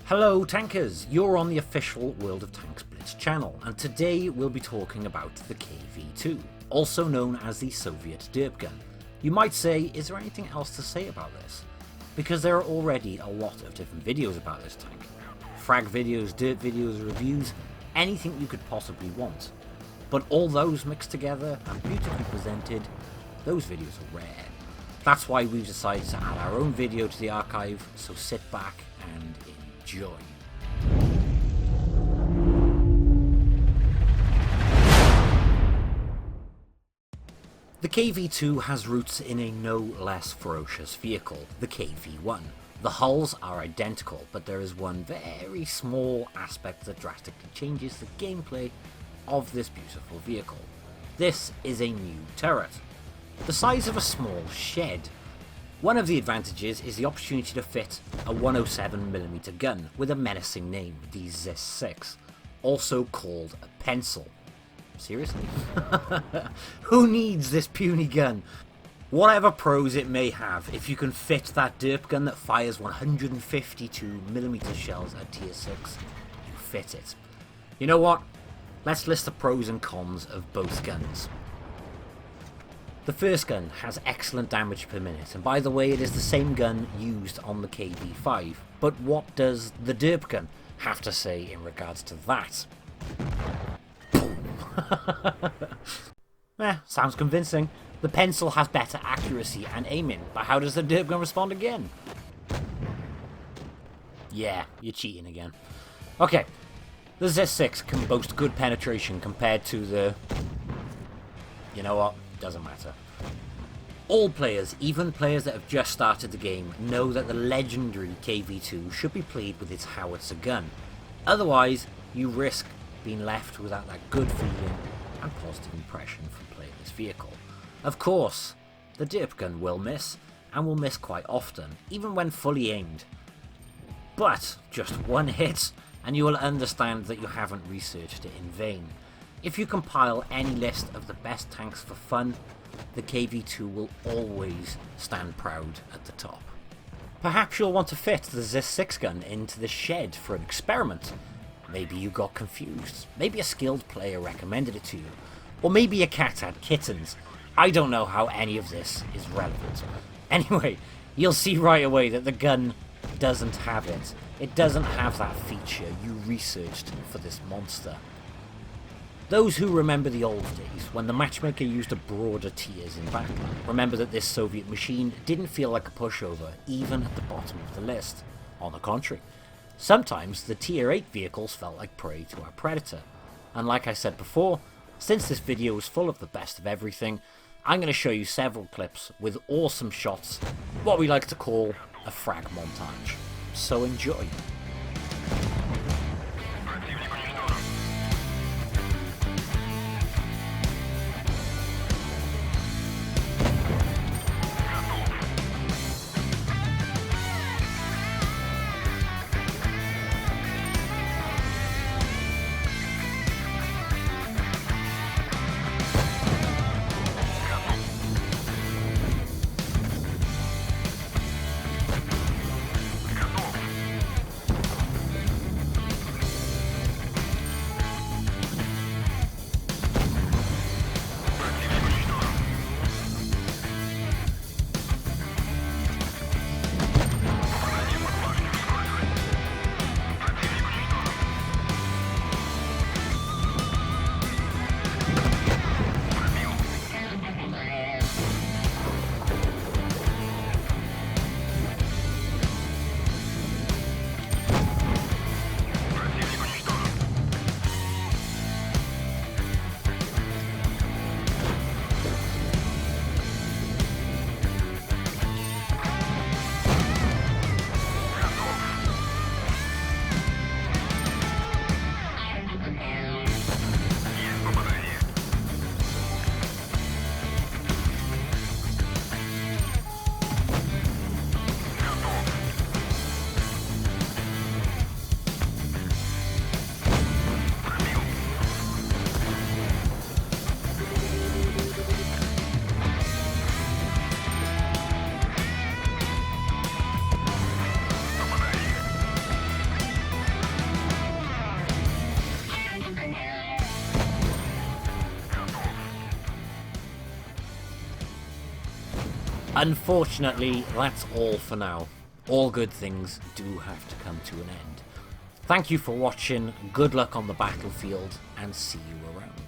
Hello tankers, you're on the official World of Tanks Blitz channel, and today we'll be talking about the KV-2, also known as the Soviet Derp Gun. You might say, is there anything else to say about this? Because there are already a lot of different videos about this tank. Frag videos, dirt videos, reviews, anything you could possibly want. But all those mixed together and beautifully presented, those videos are rare. That's why we've decided to add our own video to the archive, so sit back and enjoy. The KV-2 has roots in a no less ferocious vehicle, the KV-1. The hulls are identical, but there is one very small aspect that drastically changes the gameplay of this beautiful vehicle. This is a new turret, the size of a small shed. One of the advantages is the opportunity to fit a 107mm gun with a menacing name, the ZIS-6, also called a pencil. Seriously? Who needs this puny gun? Whatever pros it may have, if you can fit that derp gun that fires 152mm shells at tier 6, you fit it. You know what? Let's list the pros and cons of both guns. The first gun has excellent damage per minute, and by the way, it is the same gun used on the KV-5. But what does the derp gun have to say in regards to that? Sounds convincing. The pencil has better accuracy and aiming, but how does the derp gun respond again? Yeah, you're cheating again. Okay, the ZIS-6 can boast good penetration compared to the... You know what? Doesn't matter. All players, even players that have just started the game, know that the legendary KV-2 should be played with its howitzer gun. Otherwise, you risk being left without that good feeling and positive impression from playing this vehicle. Of course, the derp gun will miss, and will miss quite often, even when fully aimed. But just one hit, and you will understand that you haven't researched it in vain. If you compile any list of the best tanks for fun, the KV-2 will always stand proud at the top. Perhaps you'll want to fit the ZIS-6 gun into the shed for an experiment. Maybe you got confused, maybe a skilled player recommended it to you, or maybe your cat had kittens. I don't know how any of this is relevant. Anyway, you'll see right away that the gun doesn't have it. It doesn't have that feature you researched for this monster. Those who remember the old days, when the matchmaker used a broader tiers in battle, remember that this Soviet machine didn't feel like a pushover, even at the bottom of the list. On the contrary, sometimes the tier 8 vehicles felt like prey to our predator. And like I said before, since this video is full of the best of everything, I'm going to show you several clips with awesome shots, what we like to call a frag montage. So enjoy. unfortunately, that's all for now. All good things do have to come to an end. Thank you for watching, good luck on the battlefield, and see you around.